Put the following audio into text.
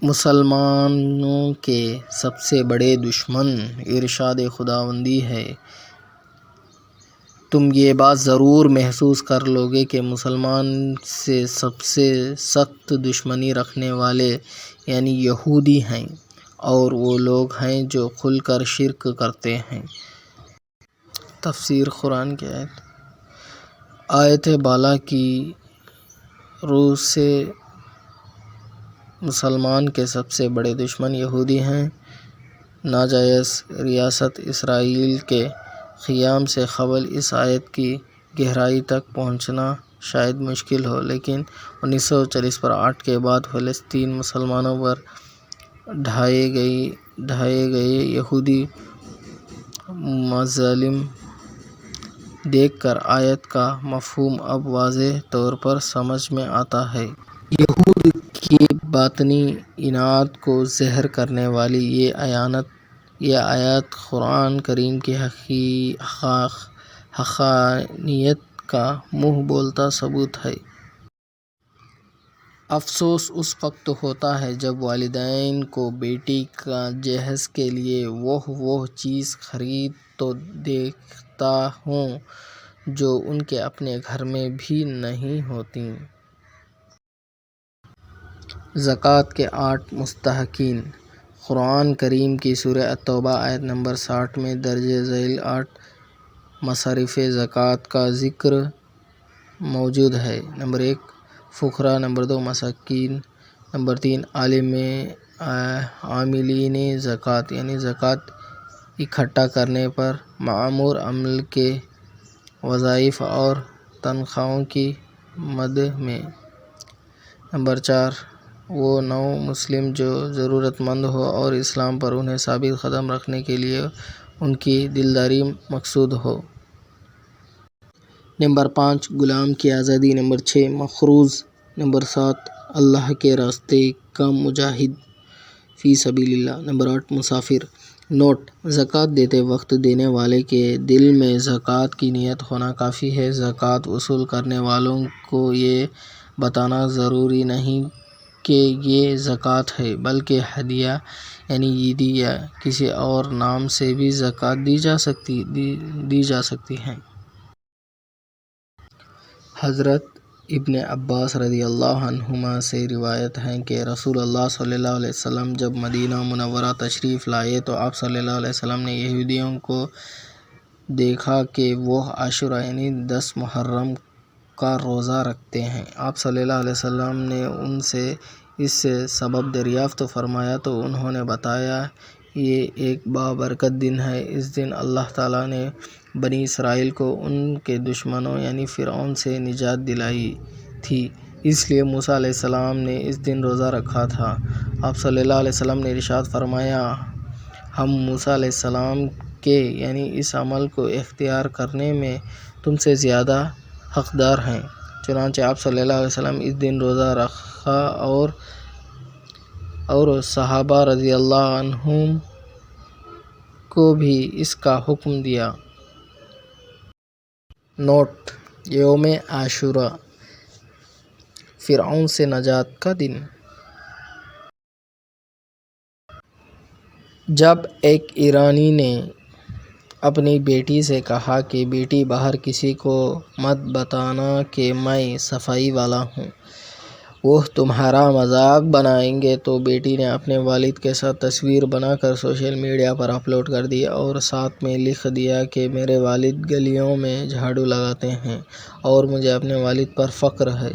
مسلمانوں کے سب سے بڑے دشمن ارشاد خداوندی ہے۔ تم یہ بات ضرور محسوس کر لوگے کہ مسلمان سے سب سے سخت دشمنی رکھنے والے یعنی یہودی ہیں، اور وہ لوگ ہیں جو کھل کر شرک کرتے ہیں۔ تفسیر قرآن کی آیت بالا کی روح سے مسلمان کے سب سے بڑے دشمن یہودی ہیں۔ ناجائز ریاست اسرائیل کے قیام سے قبل اس آیت کی گہرائی تک پہنچنا شاید مشکل ہو، لیکن 1948 کے بعد فلسطینی مسلمانوں پر ڈھائے گئے یہودی مظالم دیکھ کر آیت کا مفہوم اب واضح طور پر سمجھ میں آتا ہے۔ یہود کی باطنی عناد کو ظاہر کرنے والی یہ آیت قرآن کریم کی حقانیت کا منہ بولتا ثبوت ہے۔ افسوس اس وقت ہوتا ہے جب والدین کو بیٹی کا جہیز کے لیے وہ چیز خرید تو دیتا ہوں جو ان کے اپنے گھر میں بھی نہیں ہوتی۔ زکوٰۃ کے 8 مستحقین۔ قرآن کریم کی سورہ التوبہ آیت نمبر 60 میں درج ذیل 8 مصارف زکوٰۃ کا ذکر موجود ہے۔ نمبر 1 فقراء، نمبر 2 مساکین، نمبر 3 عاملین زکوٰۃ یعنی زکوٰۃ اکٹھا کرنے پر مأمور عمل کے وظائف اور تنخواہوں کی مد میں۔ نمبر 4 وہ نو مسلم جو ضرورت مند ہو اور اسلام پر انہیں ثابت قدم رکھنے کے لیے ان کی دینداری مقصود ہو۔ نمبر 5 غلام کی آزادی۔ نمبر 6 مقروض۔ نمبر 7 اللہ کے راستے کا مجاہد فی سبیل اللہ۔ نمبر 8 مسافر۔ نوٹ: زکوٰۃ دیتے وقت دینے والے کے دل میں زکوٰۃ کی نیت ہونا کافی ہے۔ زکوٰۃ وصول کرنے والوں کو یہ بتانا ضروری نہیں کہ یہ زکوٰۃ ہے، بلکہ ہدیہ یعنی عیدی یا کسی اور نام سے بھی زکوٰۃ دی جا سکتی ہے۔ حضرت ابن عباس رضی اللہ عنہما سے روایت ہے کہ رسول اللہ صلی اللہ علیہ وسلم جب مدینہ منورہ تشریف لائے تو آپ صلی اللہ علیہ وسلم نے یہودیوں کو دیکھا کہ وہ عاشوراء یعنی 10 محرم کا روزہ رکھتے ہیں۔ آپ صلی اللہ علیہ وسلم نے ان سے اس سبب دریافت فرمایا تو انہوں نے بتایا یہ ایک بابرکت دن ہے۔ اس دن اللہ تعالیٰ نے بنی اسرائیل کو ان کے دشمنوں یعنی فرعون سے نجات دلائی تھی، اس لیے موسیٰ علیہ السلام نے اس دن روزہ رکھا تھا۔ آپ صلی اللہ علیہ وسلم نے ارشاد فرمایا ہم موسیٰ علیہ السلام کے یعنی اس عمل کو اختیار کرنے میں تم سے زیادہ حقدار ہیں۔ چنانچہ آپ صلی اللہ علیہ وسلم اس دن روزہ رکھا اور صحابہ رضی اللہ عنہم کو بھی اس کا حکم دیا۔ نوٹ: یوم عاشوراء فرعون سے نجات کا دن۔ جب ایک ایرانی نے اپنی بیٹی سے کہا کہ بیٹی باہر کسی کو مت بتانا کہ میں صفائی والا ہوں، وہ تمہارا مذاق بنائیں گے، تو بیٹی نے اپنے والد کے ساتھ تصویر بنا کر سوشل میڈیا پر اپلوڈ کر دی اور ساتھ میں لکھ دیا کہ میرے والد گلیوں میں جھاڑو لگاتے ہیں اور مجھے اپنے والد پر فخر ہے۔